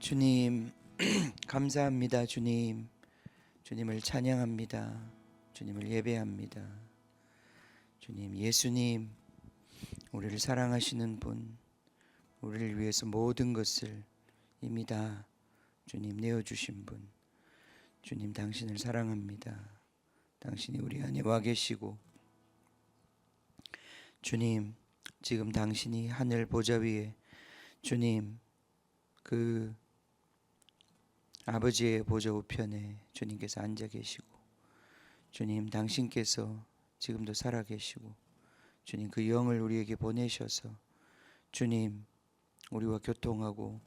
주님, 감사합니다. 주님, 주님을 찬양합니다. 주님을 예배합니다. 주님, 예수님, 우리를 사랑하시는 분, 우리를 위해서 모든 것을 이미 다 주님 내어주신 분, 주님, 당신을 사랑합니다. 당신이 우리 안에 와 계시고, 주님, 지금 당신이 하늘 보좌 위에, 주님, 그 아버지의 보좌 우편에 주님께서 앉아 계시고, 주님, 당신께서 지금도 살아 계시고, 주님, 그 영을 우리에게 보내셔서 주님, 우리와 교통하고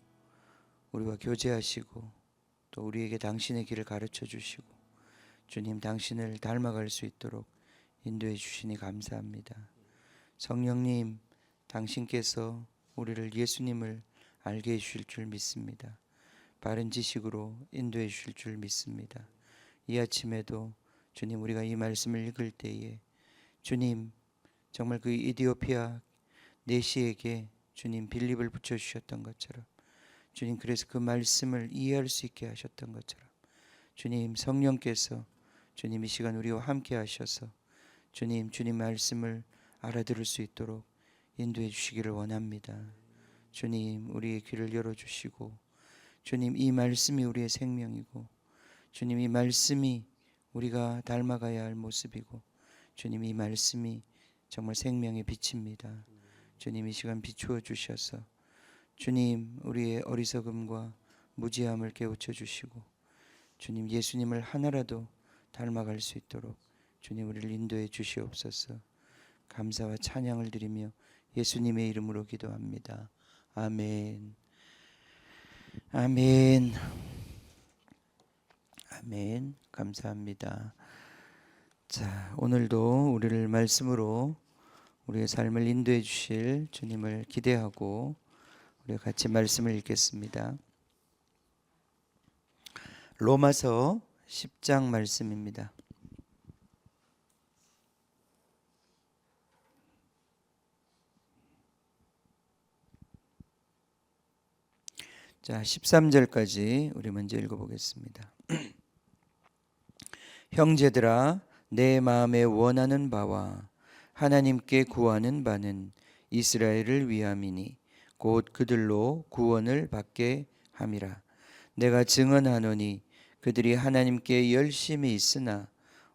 우리와 교제하시고 또 우리에게 당신의 길을 가르쳐 주시고, 주님, 당신을 닮아갈 수 있도록 인도해 주시니 감사합니다. 성령님, 당신께서 우리를 예수님을 알게 해주실 줄 믿습니다. 바른 지식으로 인도해 주실 줄 믿습니다. 이 아침에도 주님, 우리가 이 말씀을 읽을 때에 주님, 정말 그 이디오피아 내시에게 주님 빌립을 붙여주셨던 것처럼, 주님, 그래서 그 말씀을 이해할 수 있게 하셨던 것처럼, 주님, 성령께서 주님 이 시간 우리와 함께 하셔서 주님, 주님 말씀을 알아들을 수 있도록 인도해 주시기를 원합니다. 주님, 우리의 귀를 열어주시고, 주님, 이 말씀이 우리의 생명이고, 주님, 이 말씀이 우리가 닮아가야 할 모습이고, 주님, 이 말씀이 정말 생명의 빛입니다. 주님, 이 시간 비추어 주셔서 주님, 우리의 어리석음과 무지함을 깨우쳐 주시고, 주님, 예수님을 하나라도 닮아갈 수 있도록 주님, 우리를 인도해 주시옵소서. 감사와 찬양을 드리며 예수님의 이름으로 기도합니다. 아멘. 아멘. 아멘. 감사합니다. 자, 오늘도 우리를 말씀으로 우리의 삶을 인도해 주실 주님을 기대하고 우리가 같이 말씀을 읽겠습니다. 로마서 10장 말씀입니다. 자, 13절까지 우리 먼저 읽어보겠습니다. 형제들아, 내 마음에 원하는 바와 하나님께 구하는 바는 이스라엘을 위함이니 곧 그들로 구원을 받게 함이라. 내가 증언하노니 그들이 하나님께 열심히 있으나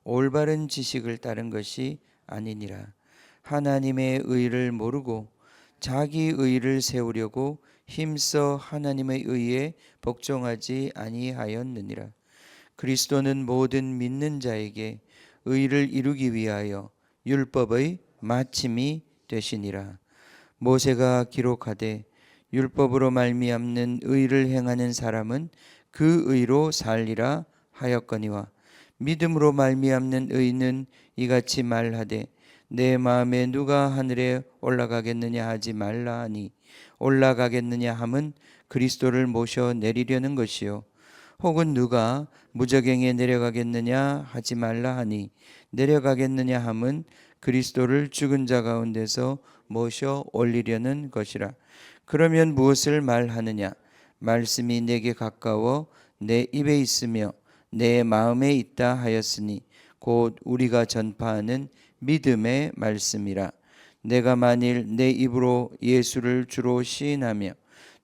올바른 지식을 따른 것이 아니니라. 하나님의 의를 모르고 자기 의를 세우려고 힘써 하나님의 의에 복종하지 아니하였느니라. 그리스도는 모든 믿는 자에게 의를 이루기 위하여 율법의 마침이 되시니라. 모세가 기록하되 율법으로 말미암는 의를 행하는 사람은 그 의로 살리라 하였거니와, 믿음으로 말미암는 의는 이같이 말하되 내 마음에 누가 하늘에 올라가겠느냐 하지 말라 하니, 올라가겠느냐 함은 그리스도를 모셔 내리려는 것이요, 혹은 누가 무저갱에 내려가겠느냐 하지 말라 하니, 내려가겠느냐 함은 그리스도를 죽은 자 가운데서 모셔 올리려는 것이라. 그러면 무엇을 말하느냐? 말씀이 내게 가까워 내 입에 있으며 내 마음에 있다 하였으니 곧 우리가 전파하는 믿음의 말씀이라. 내가 만일 내 입으로 예수를 주로 시인하며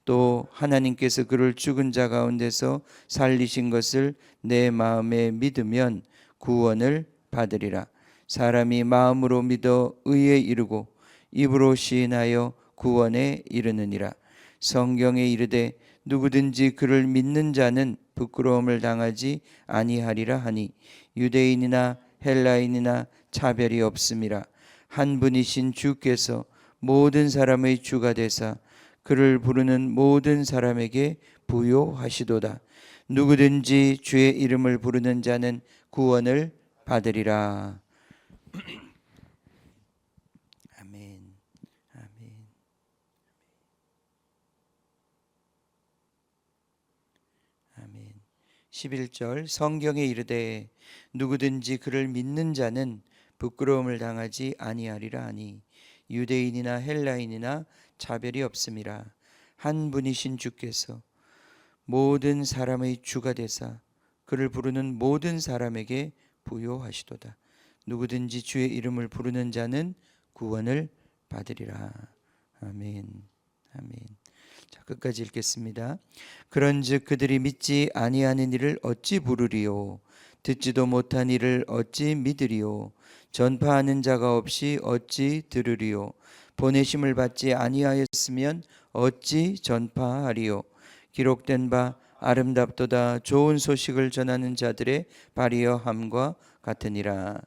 또 하나님께서 그를 죽은 자 가운데서 살리신 것을 내 마음에 믿으면 구원을 받으리라. 사람이 마음으로 믿어 의에 이르고 입으로 시인하여 구원에 이르느니라. 성경에 이르되 누구든지 그를 믿는 자는 부끄러움을 당하지 아니하리라 하니, 유대인이나 헬라인이나 차별이 없음이라. 한 분이신 주께서 모든 사람의 주가 되사 그를 부르는 모든 사람에게 부요하시도다. 누구든지 주의 이름을 부르는 자는 구원을 받으리라. 아멘. 아멘. 11절, 성경에 이르되 누구든지 그를 믿는 자는 부끄러움을 당하지 아니하리라 하니, 유대인이나 헬라인이나 차별이 없음이라. 한 분이신 주께서 모든 사람의 주가 되사 그를 부르는 모든 사람에게 부요하시도다. 누구든지 주의 이름을 부르는 자는 구원을 받으리라. 아멘. 아멘. 자, 끝까지 읽겠습니다. 그런즉 그들이 믿지 아니하는 이를 어찌 부르리요? 듣지도 못한 이를 어찌 믿으리요? 전파하는 자가 없이 어찌 들으리요? 보내심을 받지 아니하였으면 어찌 전파하리요? 기록된 바 아름답도다 좋은 소식을 전하는 자들의 발이여함과 같으니라.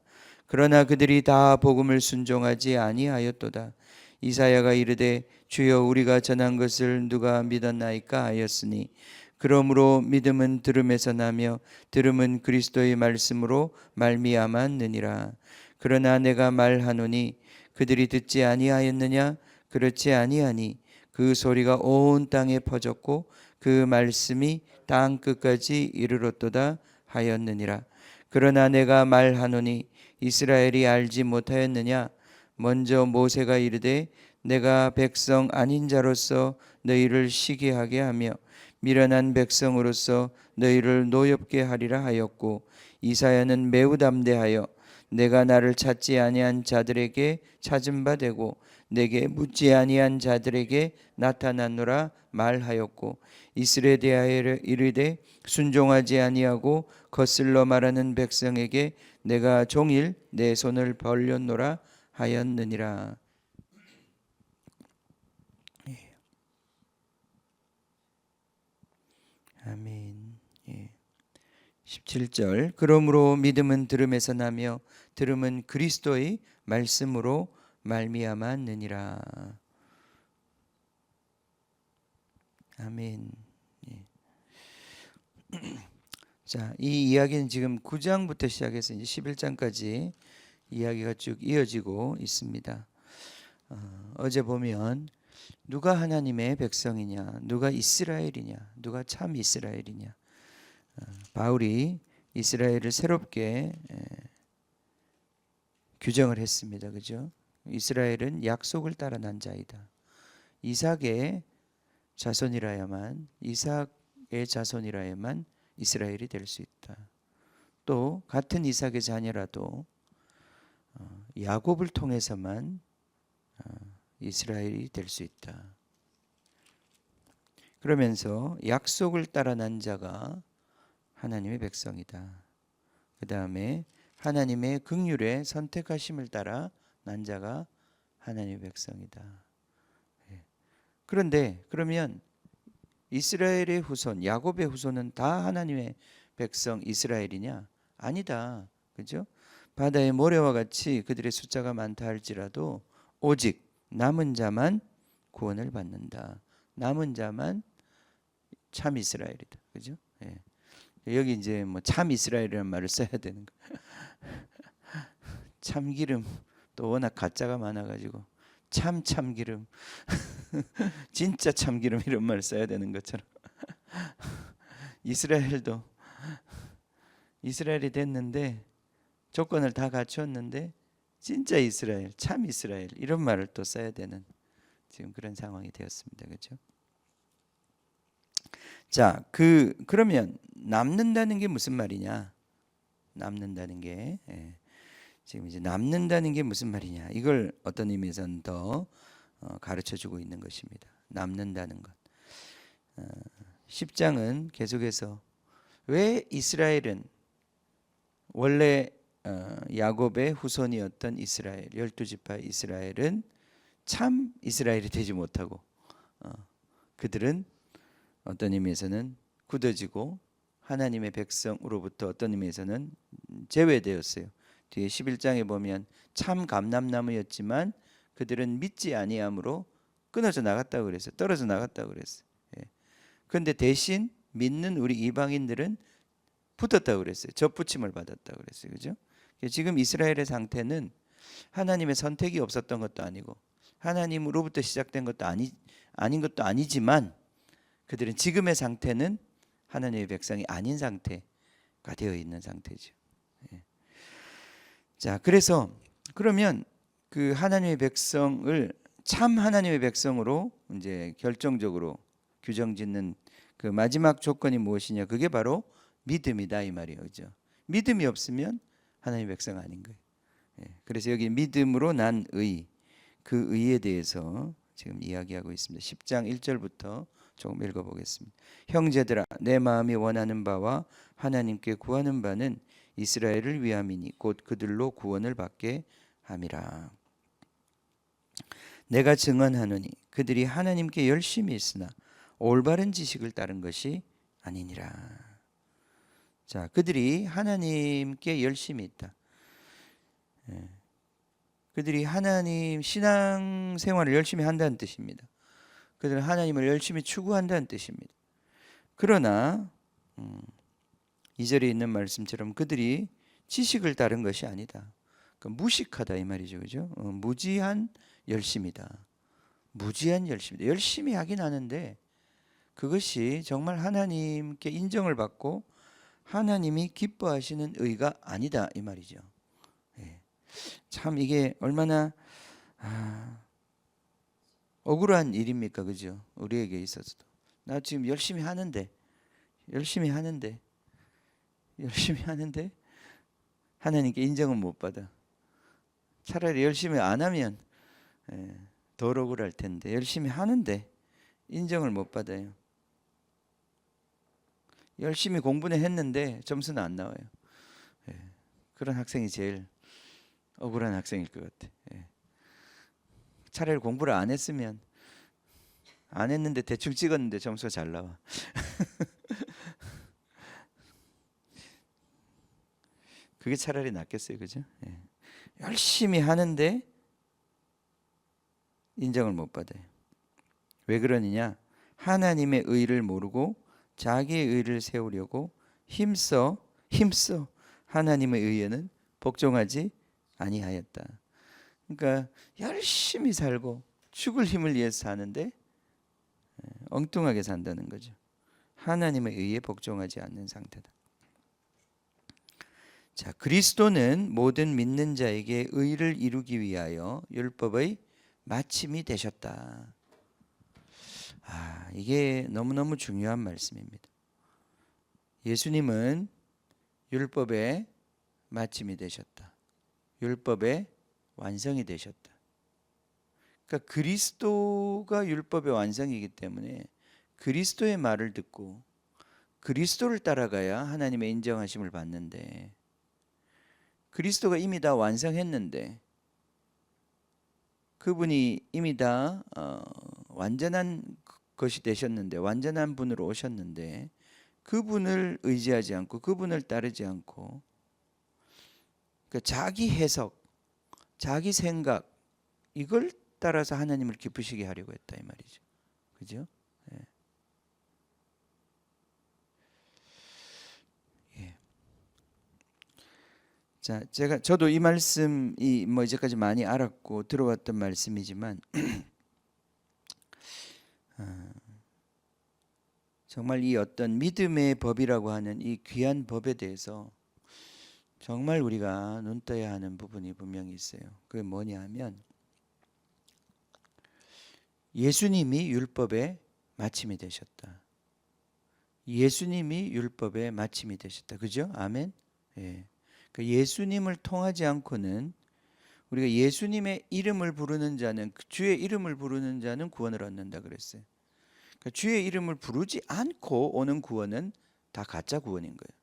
그러나 그들이 다 복음을 순종하지 아니하였도다. 이사야가 이르되 주여 우리가 전한 것을 누가 믿었나이까 하였으니 그러므로 믿음은 들음에서 나며 들음은 그리스도의 말씀으로 말미암았느니라. 그러나 내가 말하노니 그들이 듣지 아니하였느냐? 그렇지 아니하니 그 소리가 온 땅에 퍼졌고 그 말씀이 땅 끝까지 이르렀도다 하였느니라. 그러나 내가 말하노니 이스라엘이 알지 못하였느냐? 먼저 모세가 이르되 내가 백성 아닌 자로서 너희를 시기하게 하며 미련한 백성으로서 너희를 노엽게 하리라 하였고, 이사야는 매우 담대하여 내가 나를 찾지 아니한 자들에게 찾은 바 되고 내게 묻지 아니한 자들에게 나타났노라 말하였고, 이스라엘에 대하여 이르되 순종하지 아니하고 거슬러 말하는 백성에게 내가 종일 내 손을 벌렸노라 하였느니라. 아멘. 17절 그러므로 믿음은 들음에서 나며 들음은 그리스도의 말씀으로 말미암았느니라. 아멘. 자, 이 이야기는 지금 9장부터 시작해서 이제 11장까지 이야기가 쭉 이어지고 있습니다. 어제 보면 누가 하나님의 백성이냐, 누가 이스라엘이냐, 누가 참 이스라엘이냐. 바울이 이스라엘을 새롭게 규정을 했습니다. 그죠? 이스라엘은 약속을 따라 난 자이다. 이삭의 자손이라야만 이스라엘이 될 수 있다. 또 같은 이삭의 자녀라도 야곱을 통해서만 이스라엘이 될 수 있다. 그러면서 약속을 따라 난 자가 하나님의 백성이다. 그 다음에 하나님의 긍휼의 선택하심을 따라 난 자가 하나님의 백성이다. 그런데 그러면 이스라엘의 후손, 야곱의 후손은 다 하나님의 백성 이스라엘이냐? 아니다. 그죠? 바다의 모래와 같이 그들의 숫자가 많다 할지라도 오직 남은 자만 구원을 받는다. 남은 자만 참 이스라엘이다. 그죠? 예. 여기 이제 뭐 참 이스라엘이라는 말을 써야 되는 거. 참기름 또 워낙 가짜가 많아가지고 참기름 진짜 참기름 이런 말 써야 되는 것처럼 이스라엘도 이스라엘이 됐는데 조건을 다 갖추었는데 진짜 이스라엘, 참 이스라엘 이런 말을 또 써야 되는 지금 그런 상황이 되었습니다. 그렇죠? 자, 그러면 남는다는 게 무슨 말이냐? 남는다는 게 지금 이제 남는다는 게 무슨 말이냐? 이걸 어떤 의미에서는 더 가르쳐 주고 있는 것입니다. 남는다는 것. 10장은 계속해서 왜 이스라엘은 원래 야곱의 후손이었던 이스라엘 12지파 이스라엘은 참 이스라엘이 되지 못하고 그들은 어떤 의미에서는 굳어지고 하나님의 백성으로부터 어떤 의미에서는 제외되었어요. 뒤에 11장에 보면 참 감람나무였지만 그들은 믿지 아니함으로 끊어져 나갔다고 그랬어요. 떨어져 나갔다고 그랬어요. 그런데 대신 믿는 우리 이방인들은 붙었다고 그랬어요. 접붙임을 받았다고 그랬어요. 그죠? 지금 이스라엘의 상태는 하나님의 선택이 없었던 것도 아니고 하나님으로부터 시작된 것도 아닌 것도 아니지만 그들은 지금의 상태는 하나님의 백성이 아닌 상태가 되어 있는 상태죠. 자, 그래서 그러면 그 하나님의 백성을 참 하나님의 백성으로 이제 결정적으로 규정 짓는 그 마지막 조건이 무엇이냐? 그게 바로 믿음이다 이 말이에요. 그죠? 믿음이 없으면 하나님의 백성 아닌 거예요. 그래서 여기 믿음으로 난 의, 그 의에 대해서 지금 이야기하고 있습니다. 10장 1절부터 조금 읽어보겠습니다. 형제들아, 내 마음이 원하는 바와 하나님께 구하는 바는 이스라엘을 위함이니 곧 그들로 구원을 받게 함이라. 내가 증언하노니 그들이 하나님께 열심히 있으나 올바른 지식을 따른 것이 아니니라. 자, 그들이 하나님께 열심히 있다. 그들이 하나님 신앙 생활을 열심히 한다는 뜻입니다. 그들은 하나님을 열심히 추구한다는 뜻입니다. 그러나 2절에 있는 말씀처럼 그들이 지식을 따른 것이 아니다. 그러니까 무식하다 이 말이죠. 그죠? 무지한 열심이다. 무지한 열심이다. 열심히 하긴 하는데 그것이 정말 하나님께 인정을 받고 하나님이 기뻐하시는 의가 아니다 이 말이죠. 참 이게 얼마나 억울한 일입니까? 그죠? 우리에게 있어서도. 나 지금 열심히 하는데 하나님께 인정은 못 받아. 차라리 열심히 안 하면 덜 억울할 텐데 열심히 하는데 인정을 못 받아요. 열심히 공부는 했는데 점수는 안 나와요. 그런 학생이 제일 억울한 학생일 것 같아. 차라리 공부를 안 했으면 안 했는데 대충 찍었는데 점수가 잘 나와. 그게 차라리 낫겠어요, 그죠? 열심히 하는데 인정을 못 받아요. 왜 그러느냐? 하나님의 의를 모르고 자기의 의를 세우려고 힘써 하나님의 의에는 복종하지 아니하였다. 그러니까 열심히 살고 죽을 힘을 위해서 사는데 엉뚱하게 산다는 거죠. 하나님의 의에 복종하지 않는 상태다. 자, 그리스도는 모든 믿는 자에게 의를 이루기 위하여 율법의 마침이 되셨다. 이게 너무너무 중요한 말씀입니다. 예수님은 율법의 마침이 되셨다. 율법의 완성이 되셨다. 그러니까 그리스도가 율법의 완성이기 때문에 그리스도의 말을 듣고 그리스도를 따라가야 하나님의 인정하심을 받는데 그리스도가 이미 다 완성했는데 그분이 이미 다 완전한 것이 되셨는데 완전한 분으로 오셨는데 그분을 의지하지 않고 그분을 따르지 않고 그러니까 자기 해석, 자기 생각 이걸 따라서 하나님을 기쁘시게 하려고 했다 이 말이죠. 그죠? 자, 저도 이 말씀이 뭐 이제까지 많이 알았고 들어왔던 말씀이지만 정말 이 어떤 믿음의 법이라고 하는 이 귀한 법에 대해서 정말 우리가 눈 떠야 하는 부분이 분명히 있어요. 그게 뭐냐 하면 예수님이 율법의 마침이 되셨다. 예수님이 율법의 마침이 되셨다. 그죠? 아멘. 그러니까 예수님을 통하지 않고는 우리가 예수님의 이름을 부르는 자는 주의 이름을 부르는 자는 구원을 얻는다 그랬어요. 그러니까 주의 이름을 부르지 않고 오는 구원은 다 가짜 구원인 거예요.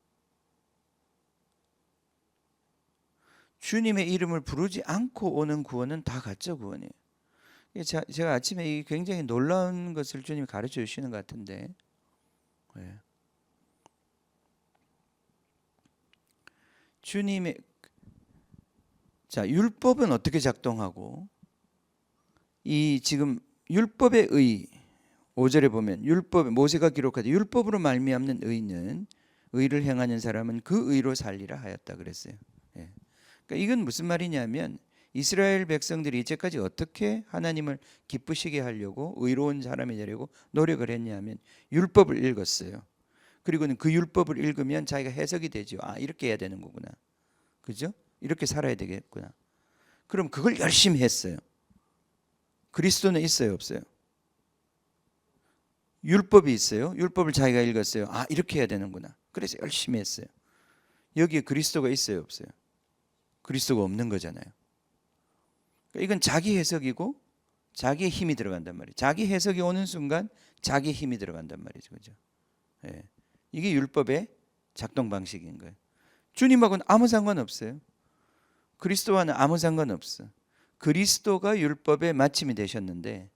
주님의 이름을 부르지 않고 오는 구원은 다 가짜 구원이에요. 제가 아침에 굉장히 놀라운 것을 주님이 가르쳐 주시는 것 같은데 주님의 율법은 어떻게 작동하고 이 지금 율법의 의 5절에 보면 율법 모세가 기록하되 율법으로 말미암는 의는 의를 행하는 사람은 그 의로 살리라 하였다 그랬어요. 그러니까 이건 무슨 말이냐면 이스라엘 백성들이 이제까지 어떻게 하나님을 기쁘시게 하려고 의로운 사람이 되려고 노력을 했냐면 율법을 읽었어요. 그리고는 그 율법을 읽으면 자기가 해석이 되죠. 이렇게 해야 되는 거구나. 그죠? 이렇게 살아야 되겠구나. 그럼 그걸 열심히 했어요. 그리스도는 있어요, 없어요? 율법이 있어요. 율법을 자기가 읽었어요. 아, 이렇게 해야 되는구나. 그래서 열심히 했어요. 여기에 그리스도가 있어요, 없어요? 그리스도가 없는 거잖아요. 그러니까 이건 자기 해석이고 자기의 힘이 들어간단 말이에요. 자기 해석이 오는 순간 자기 힘이 들어간단 말이죠. 그죠? 예. 이게 율법의 작동 방식인 거예요. 주님하고는 아무 상관없어요. 그리스도와는 아무 상관없어. 그리스도가 율법의 마침이 되셨는데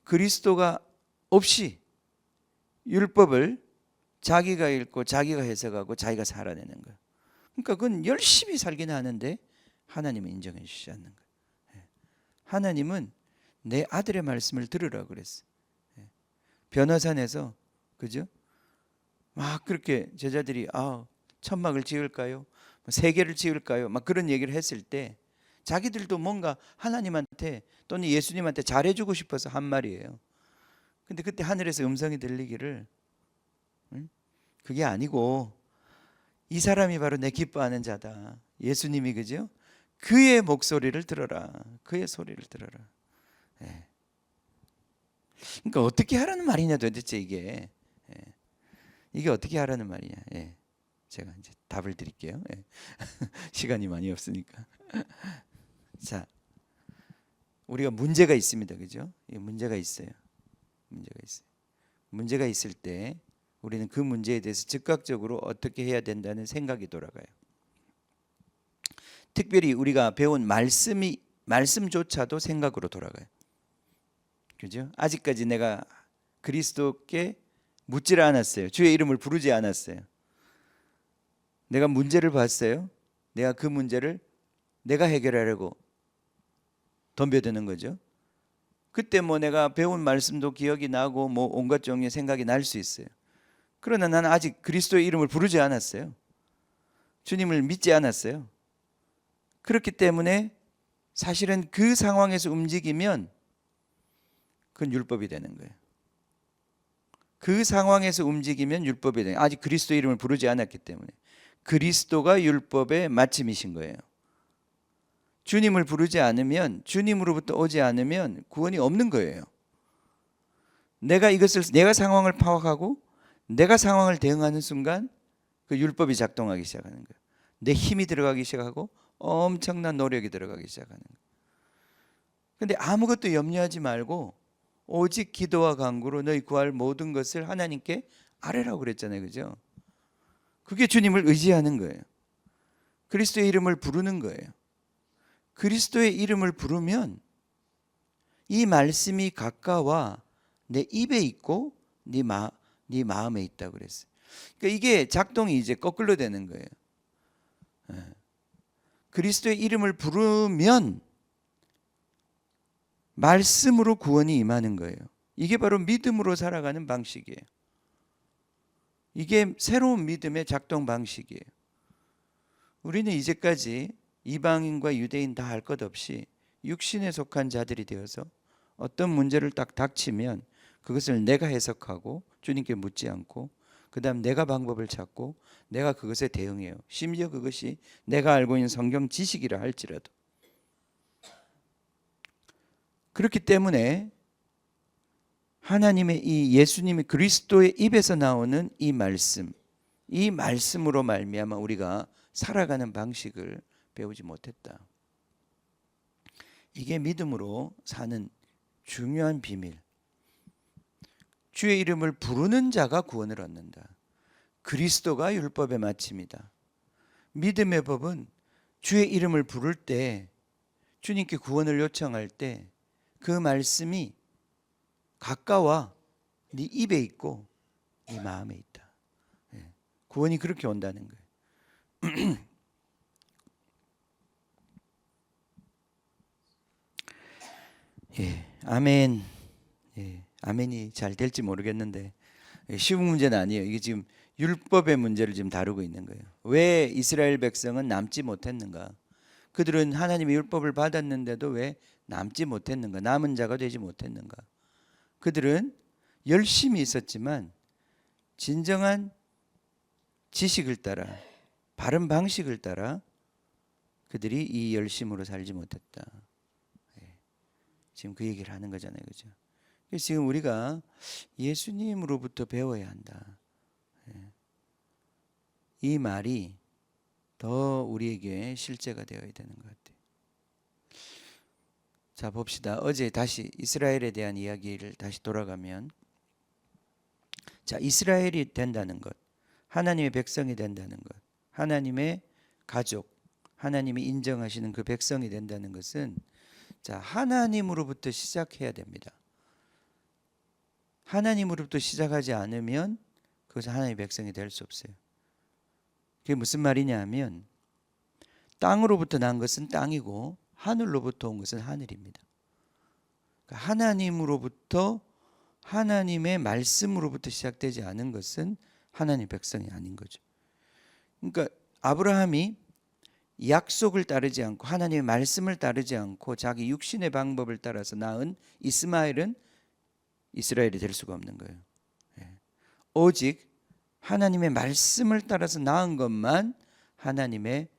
그리스도가 없이 율법을 자기가 읽고 자기가 해석하고 자기가 살아내는 거예요. 그러니까 그건 열심히 살긴 하는데 하나님은 인정해 주시지 않는 거예요. 하나님은 내 아들의 말씀을 들으라 그랬어요. 변화산에서, 그죠? 막 그렇게 제자들이 천막을 지을까요? 세계를 지을까요? 막 그런 얘기를 했을 때 자기들도 뭔가 하나님한테 또는 예수님한테 잘해주고 싶어서 한 말이에요. 근데 그때 하늘에서 음성이 들리기를 그게 아니고 이 사람이 바로 내 기뻐하는 자다. 예수님이, 그죠? 그의 목소리를 들어라. 그의 소리를 들어라. 예. 그러니까 어떻게 하라는 말이냐 도대체 이게. 예. 이게 어떻게 하라는 말이냐. 예. 제가 이제 답을 드릴게요. 예. 시간이 많이 없으니까. 자, 우리가 문제가 있습니다. 그죠? 문제가 있어요. 문제가 있어요. 문제가 있을 때 우리는 그 문제에 대해서 즉각적으로 어떻게 해야 된다는 생각이 돌아가요. 특별히 우리가 배운 말씀조차도 생각으로 돌아가요. 그죠? 아직까지 내가 그리스도께 묻지를 않았어요. 주의 이름을 부르지 않았어요. 내가 문제를 봤어요. 내가 그 문제를 내가 해결하려고 덤벼드는 거죠. 그때 뭐 내가 배운 말씀도 기억이 나고 뭐 온갖 종류의 생각이 날 수 있어요. 그러나 나는 아직 그리스도의 이름을 부르지 않았어요. 주님을 믿지 않았어요. 그렇기 때문에 사실은 그 상황에서 움직이면 그건 율법이 되는 거예요. 그 상황에서 움직이면 율법이 되는 거예요. 아직 그리스도의 이름을 부르지 않았기 때문에. 그리스도가 율법의 마침이신 거예요. 주님을 부르지 않으면, 주님으로부터 오지 않으면 구원이 없는 거예요. 내가 상황을 파악하고 내가 상황을 대응하는 순간 그 율법이 작동하기 시작하는 거예요. 내 힘이 들어가기 시작하고 엄청난 노력이 들어가기 시작하는 거예요. 근데 아무것도 염려하지 말고 오직 기도와 간구로 너희 구할 모든 것을 하나님께 아뢰라고 그랬잖아요. 그죠? 그게 주님을 의지하는 거예요. 그리스도의 이름을 부르는 거예요. 그리스도의 이름을 부르면 이 말씀이 가까워 내 입에 있고 네 마음에 있다고 그랬어요. 그러니까 이게 작동이 이제 거꾸로 되는 거예요. 그리스도의 이름을 부르면 말씀으로 구원이 임하는 거예요. 이게 바로 믿음으로 살아가는 방식이에요. 이게 새로운 믿음의 작동 방식이에요. 우리는 이제까지 이방인과 유대인 다 할 것 없이 육신에 속한 자들이 되어서 어떤 문제를 딱 닥치면 그것을 내가 해석하고 주님께 묻지 않고 그 다음 내가 방법을 찾고 내가 그것에 대응해요. 심지어 그것이 내가 알고 있는 성경 지식이라 할지라도. 그렇기 때문에 하나님의 이 예수님이 그리스도의 입에서 나오는 이 말씀으로 말미암아 우리가 살아가는 방식을 배우지 못했다. 이게 믿음으로 사는 중요한 비밀. 주의 이름을 부르는 자가 구원을 얻는다. 그리스도가 율법의 마침이다. 믿음의 법은 주의 이름을 부를 때, 주님께 구원을 요청할 때 그 말씀이 가까워 네 입에 있고 네 마음에 있다. 구원이 그렇게 온다는 거예요. 예, 아멘. 예, 아멘이 잘 될지 모르겠는데 쉬운 문제는 아니에요. 이게 지금 율법의 문제를 지금 다루고 있는 거예요. 왜 이스라엘 백성은 남지 못했는가? 그들은 하나님의 율법을 받았는데도 왜 남지 못했는가? 남은 자가 되지 못했는가? 그들은 열심히 있었지만 진정한 지식을 따라 바른 방식을 따라 그들이 이 열심으로 살지 못했다. 지금 그 얘기를 하는 거잖아요. 그죠? 그래서 지금 우리가 예수님으로부터 배워야 한다. 이 말이 더 우리에게 실제가 되어야 되는 것 같아요. 자, 봅시다. 어제 다시 이스라엘에 대한 이야기를 다시 돌아가면, 자, 이스라엘이 된다는 것, 하나님의 백성이 된다는 것, 하나님의 가족, 하나님이 인정하시는 그 백성이 된다는 것은, 자, 하나님으로부터 시작해야 됩니다. 하나님으로부터 시작하지 않으면 그것은 하나님의 백성이 될 수 없어요. 그게 무슨 말이냐 하면, 땅으로부터 난 것은 땅이고 하늘로부터 온 것은 하늘입니다. 그러니까 하나님으로부터, 하나님의 말씀으로부터 시작되지 않은 것은 하나님의 백성이 아닌 거죠. 그러니까 아브라함이 약속을 따르지 않고 하나님의 말씀을 따르지 않고 자기 육신의 방법을 따라서 낳은 이스마엘은 이스라엘이 될 수가 없는 거예요. 오직 하나님의 말씀을 따라서 낳은 것만 하나님의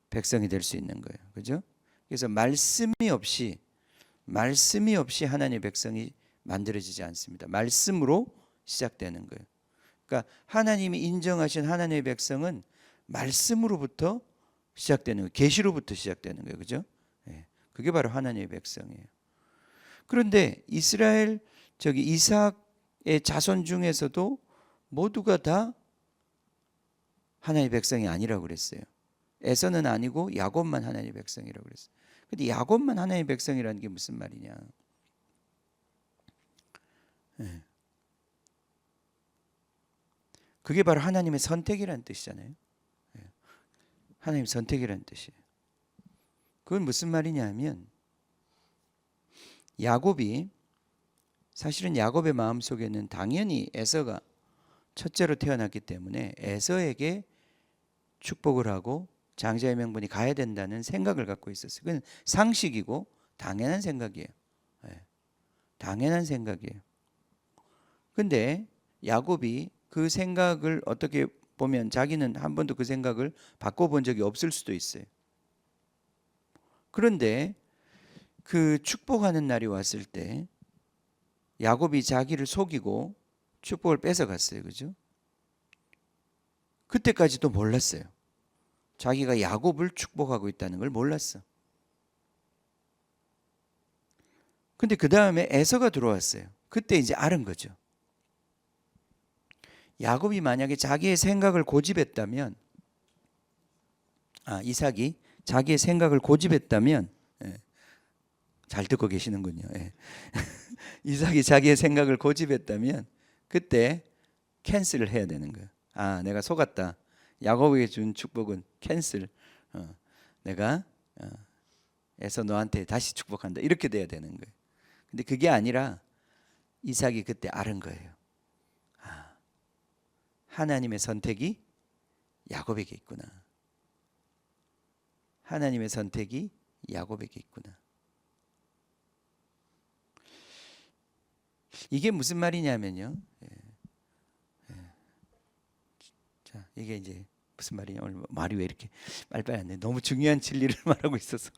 백성이 될 수 있는 거예요. 그죠? 그래서 말씀이 없이 하나님의 백성이 만들어지지 않습니다. 말씀으로 시작되는 거예요. 그러니까 하나님이 인정하신 하나님의 백성은 말씀으로부터 시작되는 거예요. 계시로부터 시작되는 거예요. 그죠? 그게 바로 하나님의 백성이에요. 그런데 이스라엘, 이삭의 자손 중에서도 모두가 다 하나님의 백성이 아니라고 그랬어요. 에서는 아니고 야곱만 하나님의 백성이라고 그랬어요. 근데 야곱만 하나님의 백성이라는 게 무슨 말이냐? 그게 바로 하나님의 선택이라는 뜻이잖아요. 하나님의 선택이라는 뜻이에요. 그건 무슨 말이냐 하면, 야곱이, 사실은 야곱의 마음속에는 당연히 에서가 첫째로 태어났기 때문에 에서에게 축복을 하고 장자의 명분이 가야 된다는 생각을 갖고 있었어요. 그건 상식이고 당연한 생각이에요. 당연한 생각이에요. 근데 야곱이 그 생각을 어떻게 보면 자기는 한 번도 그 생각을 바꿔본 적이 없을 수도 있어요. 그런데 그 축복하는 날이 왔을 때 야곱이 자기를 속이고 축복을 뺏어갔어요. 그죠? 그때까지도 몰랐어요. 자기가 야곱을 축복하고 있다는 걸 몰랐어. 근데 그 다음에 에서가 들어왔어요. 그때 이제 알은 거죠. 야곱이 만약에 자기의 생각을 고집했다면, 이삭이 자기의 생각을 고집했다면, 잘 듣고 계시는군요. 이삭이 자기의 생각을 고집했다면 그때 캔슬을 해야 되는 거예요. 내가 속았다. 야곱에게 준 축복은 캔슬. 내가 에서 너한테 다시 축복한다. 이렇게 돼야 되는 거예요. 근데 그게 아니라 이삭이 그때 알은 거예요. 하나님의 선택이 야곱에게 있구나. 하나님의 선택이 야곱에게 있구나. 이게 무슨 말이냐면요. 자, 이게 이제 무슨 말이냐? 오늘 말이 왜 이렇게 빨리빨리 안 돼? 너무 중요한 진리를 말하고 있어서.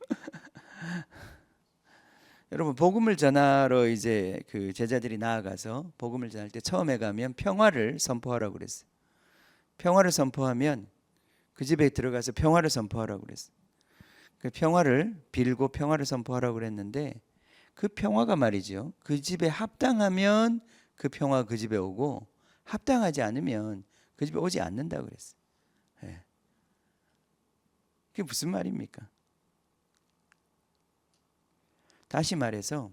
여러분, 복음을 전하러 이제 그 제자들이 나아가서 복음을 전할 때 처음에 가면 평화를 선포하라고 그랬어요. 평화를 선포하면 그 집에 들어가서 평화를 선포하라고 그랬어요. 그 평화를 빌고 평화를 선포하라고 그랬는데, 그 평화가 말이죠, 그 집에 합당하면 그 평화가 그 집에 오고 합당하지 않으면 그 집에 오지 않는다고 그랬어요. 그게 무슨 말입니까? 다시 말해서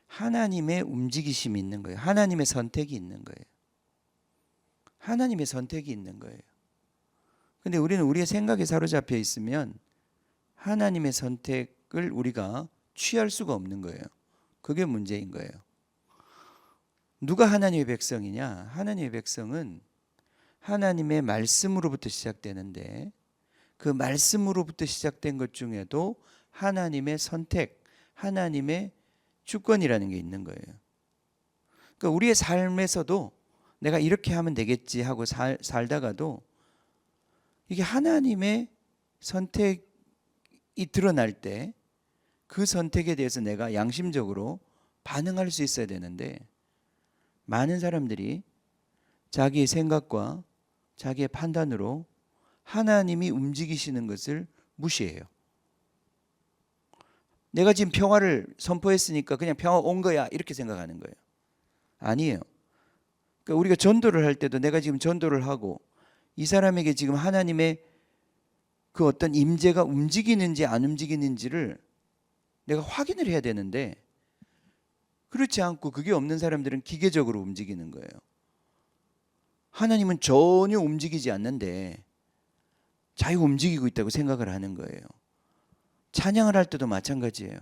하나님의 움직이심이 있는 거예요. 하나님의 선택이 있는 거예요. 하나님의 선택이 있는 거예요. 근데 우리는 우리의 생각에 사로잡혀 있으면 하나님의 선택을 우리가 취할 수가 없는 거예요. 그게 문제인 거예요. 누가 하나님의 백성이냐? 하나님의 백성은 하나님의 말씀으로부터 시작되는데, 그 말씀으로부터 시작된 것 중에도 하나님의 선택, 하나님의 주권이라는 게 있는 거예요. 그러니까 우리의 삶에서도 내가 이렇게 하면 되겠지 하고 살다가도 이게 하나님의 선택이 드러날 때 그 선택에 대해서 내가 양심적으로 반응할 수 있어야 되는데 많은 사람들이 자기의 생각과 자기의 판단으로 하나님이 움직이시는 것을 무시해요. 내가 지금 평화를 선포했으니까 그냥 평화 온 거야 이렇게 생각하는 거예요. 아니에요. 그러니까 우리가 전도를 할 때도 내가 지금 전도를 하고 이 사람에게 지금 하나님의 그 어떤 임재가 움직이는지 안 움직이는지를 내가 확인을 해야 되는데 그렇지 않고 그게 없는 사람들은 기계적으로 움직이는 거예요. 하나님은 전혀 움직이지 않는데 자기가 움직이고 있다고 생각을 하는 거예요. 찬양을 할 때도 마찬가지예요.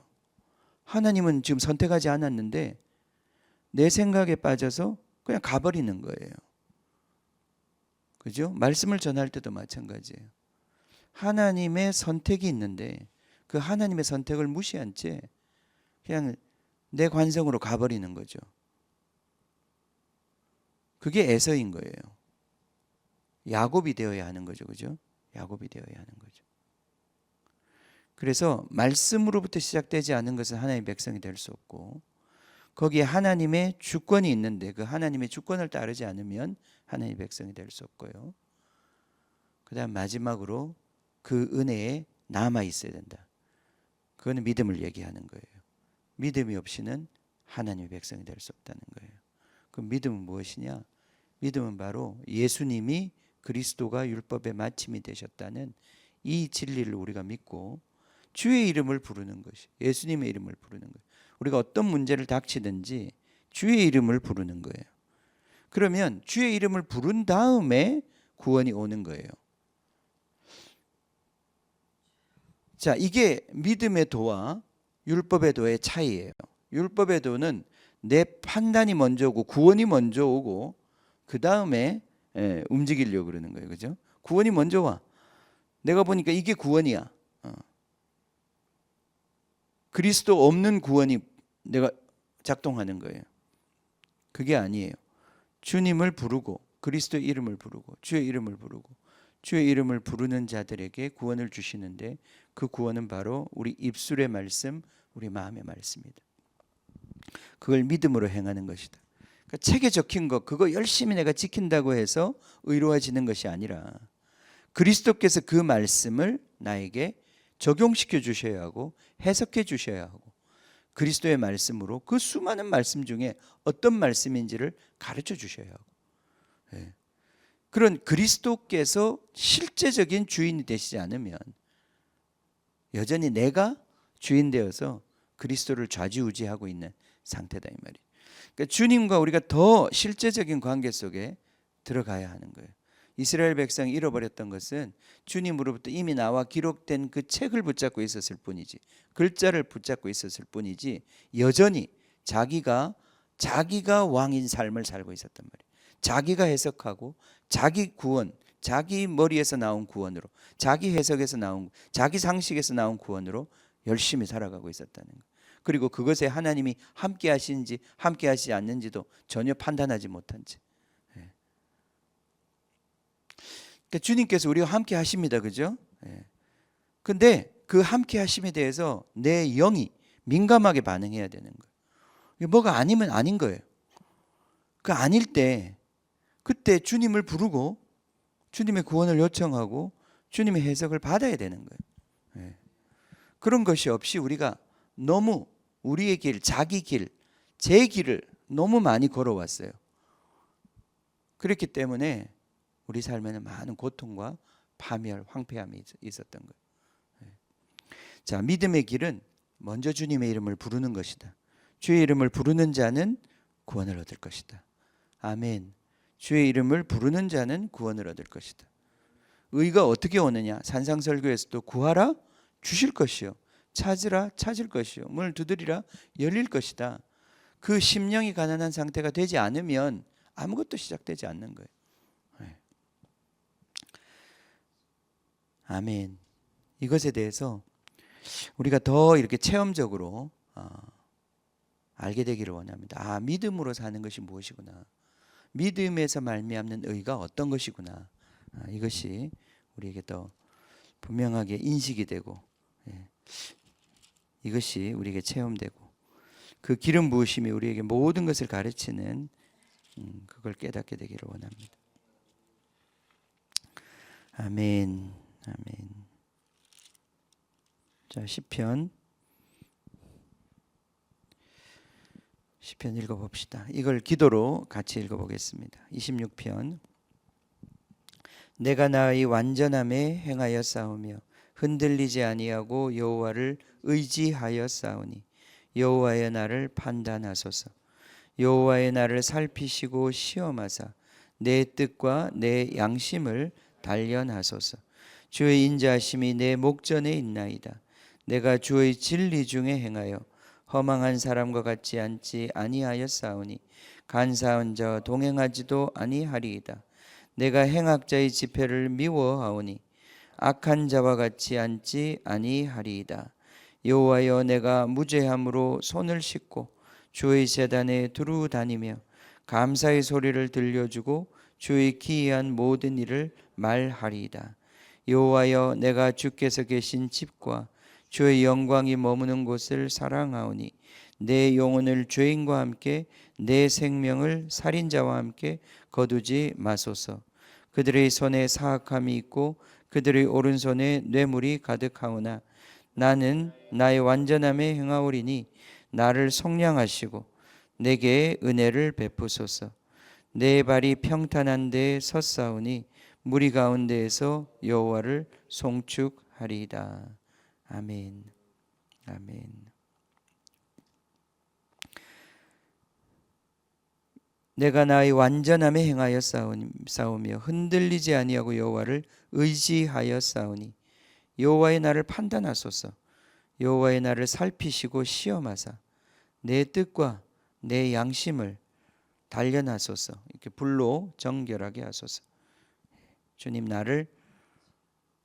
하나님은 지금 선택하지 않았는데 내 생각에 빠져서 그냥 가버리는 거예요. 그죠? 말씀을 전할 때도 마찬가지예요. 하나님의 선택이 있는데 그 하나님의 선택을 무시한 채 그냥 내 관성으로 가버리는 거죠. 그게 에서인 거예요. 야곱이 되어야 하는 거죠. 그죠? 야곱이 되어야 하는 거죠. 그래서 말씀으로부터 시작되지 않은 것은 하나님의 백성이 될 수 없고 거기에 하나님의 주권이 있는데 그 하나님의 주권을 따르지 않으면 하나님의 백성이 될 수 없고요. 그 다음 마지막으로 그 은혜에 남아 있어야 된다. 그거는 믿음을 얘기하는 거예요. 믿음이 없이는 하나님의 백성이 될 수 없다는 거예요. 그 믿음은 무엇이냐? 믿음은 바로 예수님이 그리스도가 율법의 마침이 되셨다는 이 진리를 우리가 믿고 주의 이름을 부르는 것이, 예수님의 이름을 부르는 거예요. 우리가 어떤 문제를 닥치든지 주의 이름을 부르는 거예요. 그러면 주의 이름을 부른 다음에 구원이 오는 거예요. 자, 이게 믿음의 도와 율법의 도의 차이예요. 율법의 도는 내 판단이 먼저 오고 구원이 먼저 오고 그 다음에 움직이려고 그러는 거예요. 그죠? 구원이 먼저 와. 내가 보니까 이게 구원이야. 그리스도 없는 구원이 내가 작동하는 거예요. 그게 아니에요. 주님을 부르고 그리스도 이름을 부르고 주의 이름을 부르고 주의 이름을 부르는 자들에게 구원을 주시는데 그 구원은 바로 우리 입술의 말씀, 우리 마음의 말씀이다. 그걸 믿음으로 행하는 것이다. 그러니까 책에 적힌 것 그거 열심히 내가 지킨다고 해서 의로워지는 것이 아니라 그리스도께서 그 말씀을 나에게 적용시켜 주셔야 하고 해석해 주셔야 하고 그리스도의 말씀으로 그 수많은 말씀 중에 어떤 말씀인지를 가르쳐 주셔야 하고 그런 그리스도께서 실제적인 주인이 되시지 않으면 여전히 내가 주인 되어서 그리스도를 좌지우지하고 있는 상태다 이 말이에요. 그러니까 주님과 우리가 더 실제적인 관계 속에 들어가야 하는 거예요. 이스라엘 백성이 잃어버렸던 것은 주님으로부터 이미 나와 기록된 그 책을 붙잡고 있었을 뿐이지 글자를 붙잡고 있었을 뿐이지 여전히 자기가 왕인 삶을 살고 있었단 말이에요. 자기가 해석하고 자기 구원, 자기 머리에서 나온 구원으로 자기 해석에서 나온 자기 상식에서 나온 구원으로 열심히 살아가고 있었다는 거예요. 그리고 그것에 하나님이 함께 하시는지 함께 하시지 않는지도 전혀 판단하지 못한 채 그러니까 주님께서 우리와 함께 하십니다. 그죠? 근데 그 함께 하심에 대해서 내 영이 민감하게 반응해야 되는 거예요. 뭐가 아니면 아닌 거예요. 그 아닐 때 그때 주님을 부르고 주님의 구원을 요청하고 주님의 해석을 받아야 되는 거예요. 그런 것이 없이 우리가 너무 우리의 길, 자기 길, 제 길을 너무 많이 걸어왔어요. 그렇기 때문에 우리 삶에는 많은 고통과 파멸, 황폐함이 있었던 거예요. 자, 믿음의 길은 먼저 주님의 이름을 부르는 것이다. 주의 이름을 부르는 자는 구원을 얻을 것이다. 아멘. 주의 이름을 부르는 자는 구원을 얻을 것이다. 의가 어떻게 오느냐? 산상설교에서도 구하라 주실 것이요 찾으라 찾을 것이요 문을 두드리라 열릴 것이다. 그 심령이 가난한 상태가 되지 않으면 아무것도 시작되지 않는 거예요. 아멘. 이것에 대해서 우리가 더 이렇게 체험적으로 알게 되기를 원합니다. 믿음으로 사는 것이 무엇이구나. 믿음에서 말미암는 의가 어떤 것이구나. 이것이 우리에게 더 분명하게 인식이 되고 이것이 우리에게 체험되고 그 기름 부으심이 우리에게 모든 것을 가르치는 그걸 깨닫게 되기를 원합니다. 아멘. 아멘. 자, 시편 읽어봅시다. 이걸 기도로 같이 읽어보겠습니다. 26편. 내가 나의 완전함에 행하여 싸우며 흔들리지 아니하고 여호와를 의지하여 싸우니 여호와의 나를 판단하소서. 여호와의 나를 살피시고 시험하사 내 뜻과 내 양심을 단련하소서. 주의 인자하심이 내 목전에 있나이다. 내가 주의 진리 중에 행하여 허망한 사람과 같지 않지 아니하여 싸우니 간사한 자 동행하지도 아니하리이다. 내가 행악자의 집회를 미워하오니 악한 자와 같이 앉지 아니하리이다. 여호와여, 내가 무죄함으로 손을 씻고 주의 제단에 두루 다니며 감사의 소리를 들려주고 주의 기이한 모든 일을 말하리이다. 여호와여, 내가 주께서 계신 집과 주의 영광이 머무는 곳을 사랑하오니 내 영혼을 죄인과 함께 내 생명을 살인자와 함께 거두지 마소서. 그들의 손에 사악함이 있고 그들의 오른손에 뇌물이 가득하오나 나는 나의 완전함에 행하오리니 나를 속량하시고 내게 은혜를 베푸소서. 내 발이 평탄한 데에 섰사오니 무리 가운데에서 여호와를 송축하리이다. 아멘. 아멘. 내가 나의 완전함에 행하여 싸우며 흔들리지 아니하고 여호와를 의지하여 싸우니 여호와의 나를 판단하소서. 여호와의 나를 살피시고 시험하사 내 뜻과 내 양심을 단련하소서. 이렇게 불로 정결하게 하소서. 주님, 나를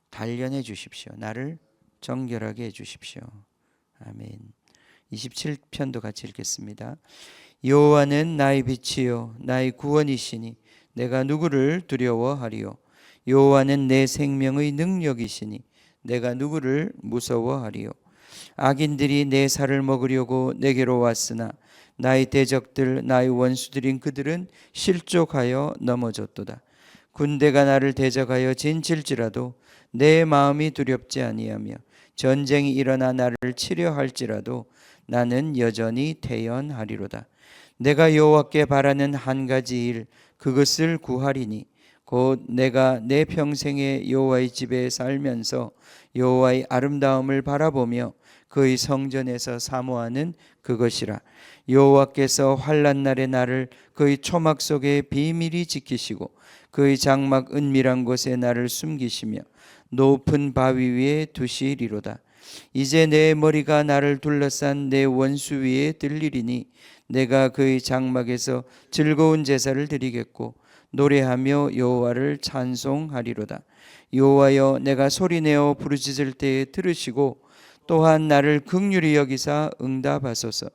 단련해 주십시오. 나를 정결하게 해 주십시오. 아멘. 27편도 같이 읽겠습니다. 여호와는 나의 빛이요 나의 구원이시니 내가 누구를 두려워하리요. 여호와는 내 생명의 능력이시니 내가 누구를 무서워하리요. 악인들이 내 살을 먹으려고 내게로 왔으나 나의 대적들 나의 원수들인 그들은 실족하여 넘어졌도다. 군대가 나를 대적하여 진칠지라도 내 마음이 두렵지 아니하며 전쟁이 일어나 나를 치려 할지라도 나는 여전히 태연하리로다. 내가 여호와께 바라는 한 가지 일, 그것을 구하리니 곧 내가 내 평생에 여호와의 집에 살면서 여호와의 아름다움을 바라보며 그의 성전에서 사모하는 그것이라. 여호와께서 환난 날에 나를 그의 초막 속에 비밀히 지키시고 그의 장막 은밀한 곳에 나를 숨기시며 높은 바위 위에 두시리로다. 이제 내 머리가 나를 둘러싼 내 원수 위에 들리리니 내가 그의 장막에서 즐거운 제사를 드리겠고 노래하며 여호와를 찬송하리로다. 여호와여, 내가 소리내어 부르짖을 때에 들으시고 또한 나를 긍휼히 여기사 응답하소서.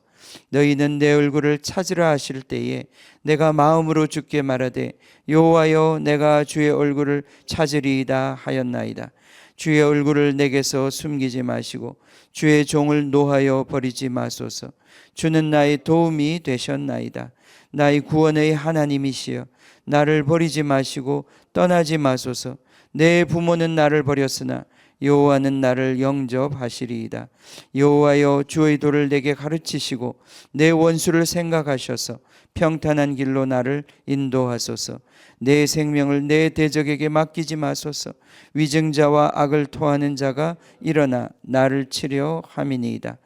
너희는 내 얼굴을 찾으라 하실 때에 내가 마음으로 주께 말하되 여호와여, 내가 주의 얼굴을 찾으리이다 하였나이다. 주의 얼굴을 내게서 숨기지 마시고 주의 종을 노하여 버리지 마소서. 주는 나의 도움이 되셨나이다. 나의 구원의 하나님이시여, 나를 버리지 마시고 떠나지 마소서. 내 부모는 나를 버렸으나 여호와는 나를 영접하시리이다. 여호와여, 주의 도를 내게 가르치시고 내 원수를 생각하셔서 평탄한 길로 나를 인도하소서. 내 생명을 내 대적에게 맡기지 마소서. 위증자와 악을 토하는 자가 일어나 나를 치려 함이니이다.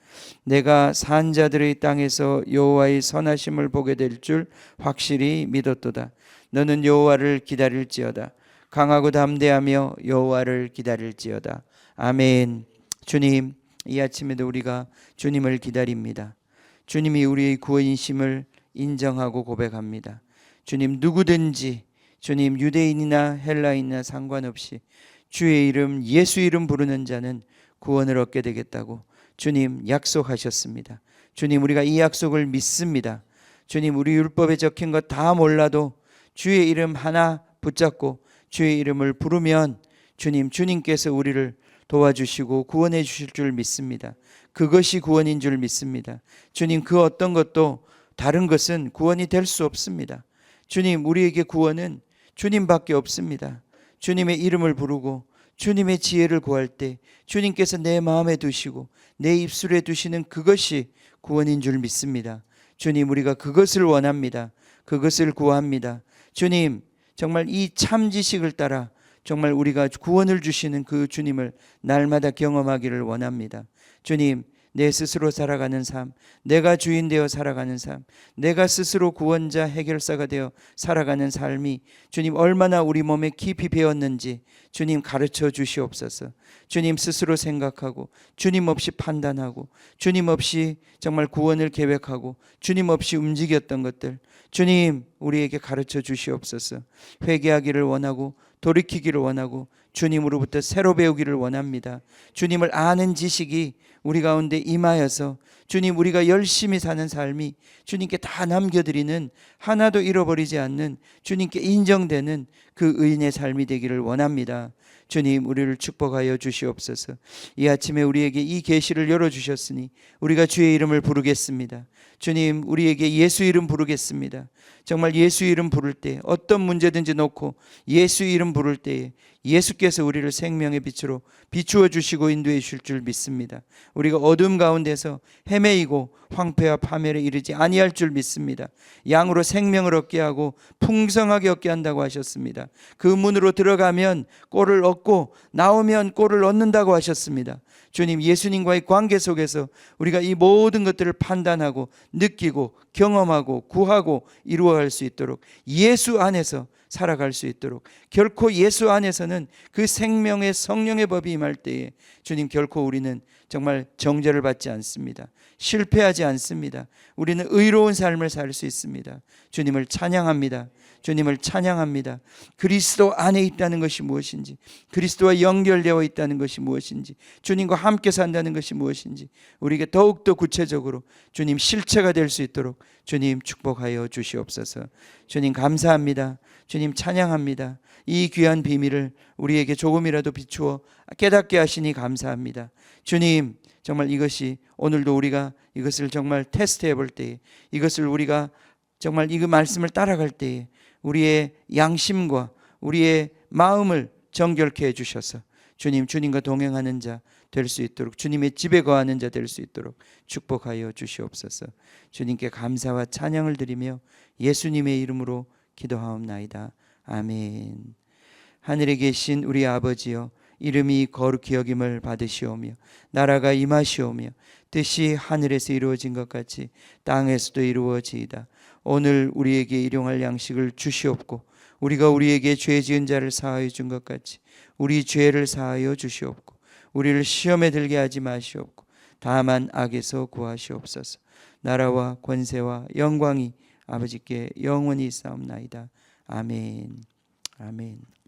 내가 산 자들의 땅에서 여호와의 선하심을 보게 될 줄 확실히 믿었도다. 너는 여호와를 기다릴지어다. 강하고 담대하며 여호와를 기다릴지어다. 아멘. 주님, 이 아침에도 우리가 주님을 기다립니다. 주님이 우리의 구원이심을 인정하고 고백합니다. 주님, 누구든지 주님 유대인이나 헬라인이나 상관없이 주의 이름, 예수 이름 부르는 자는 구원을 얻게 되겠다고 주님 약속하셨습니다. 주님, 우리가 이 약속을 믿습니다. 주님, 우리 율법에 적힌 것 다 몰라도 주의 이름 하나 붙잡고 주의 이름을 부르면 주님, 주님께서 우리를 도와주시고 구원해 주실 줄 믿습니다. 그것이 구원인 줄 믿습니다. 주님, 그 어떤 것도 다른 것은 구원이 될 수 없습니다. 주님, 우리에게 구원은 주님밖에 없습니다. 주님의 이름을 부르고 주님의 지혜를 구할 때 주님께서 내 마음에 두시고 내 입술에 두시는 그것이 구원인 줄 믿습니다. 주님, 우리가 그것을 원합니다. 그것을 구합니다. 주님, 정말 이 참 지식을 따라 정말 우리가 구원을 주시는 그 주님을 날마다 경험하기를 원합니다. 주님, 내 스스로 살아가는 삶, 내가 주인 되어 살아가는 삶, 내가 스스로 구원자 해결사가 되어 살아가는 삶이 주님 얼마나 우리 몸에 깊이 배었는지 주님 가르쳐 주시옵소서. 주님 스스로 생각하고 주님 없이 판단하고 주님 없이 정말 구원을 계획하고 주님 없이 움직였던 것들 주님 우리에게 가르쳐 주시옵소서. 회개하기를 원하고 돌이키기를 원하고 주님으로부터 새로 배우기를 원합니다. 주님을 아는 지식이 우리 가운데 임하여서 주님, 우리가 열심히 사는 삶이 주님께 다 남겨드리는, 하나도 잃어버리지 않는, 주님께 인정되는 그 의인의 삶이 되기를 원합니다. 주님, 우리를 축복하여 주시옵소서. 이 아침에 우리에게 이 계시를 열어주셨으니 우리가 주의 이름을 부르겠습니다. 주님, 우리에게 예수 이름 부르겠습니다. 정말 예수 이름 부를 때 어떤 문제든지 놓고 예수 이름 부를 때에 예수께서 우리를 생명의 빛으로 비추어 주시고 인도해 주실 줄 믿습니다. 우리가 어둠 가운데서 헤매이고 황폐와 파멸에 이르지 아니할 줄 믿습니다. 양으로 생명을 얻게 하고 풍성하게 얻게 한다고 하셨습니다. 그 문으로 들어가면 꼴을 얻고 나오면 꼴을 얻는다고 하셨습니다. 주님, 예수님과의 관계 속에서 우리가 이 모든 것들을 판단하고 느끼고 경험하고 구하고 이루어갈 수 있도록 예수 안에서 살아갈 수 있도록, 결코 예수 안에서는 그 생명의 성령의 법이 임할 때에 주님 결코 우리는 정말 정죄를 받지 않습니다. 실패하지 않습니다. 우리는 의로운 삶을 살 수 있습니다. 주님을 찬양합니다. 주님을 찬양합니다. 그리스도 안에 있다는 것이 무엇인지, 그리스도와 연결되어 있다는 것이 무엇인지, 주님과 함께 산다는 것이 무엇인지 우리에게 더욱더 구체적으로 주님 실체가 될 수 있도록 주님 축복하여 주시옵소서. 주님 감사합니다. 주님 찬양합니다. 이 귀한 비밀을 우리에게 조금이라도 비추어 깨닫게 하시니 감사합니다. 주님, 정말 이것이 오늘도 우리가 이것을 정말 테스트해 볼 때에, 이것을 우리가 정말 이 말씀을 따라갈 때에 우리의 양심과 우리의 마음을 정결케 해 주셔서 주님, 주님과 동행하는 자 될 수 있도록, 주님의 집에 거하는 자 될 수 있도록 축복하여 주시옵소서. 주님께 감사와 찬양을 드리며 예수님의 이름으로 기도하옵나이다. 아멘. 하늘에 계신 우리 아버지여, 이름이 거룩히 여김을 받으시오며 나라가 임하시오며 뜻이 하늘에서 이루어진 것 같이 땅에서도 이루어지이다. 오늘 우리에게 일용할 양식을 주시옵고 우리가 우리에게 죄 지은 자를 사하여 준 것 같이 우리 죄를 사하여 주시옵고 우리를 시험에 들게 하지 마시옵고 다만 악에서 구하시옵소서. 나라와 권세와 영광이 아버지께 영원히 있사옵나이다. 아멘. 아멘.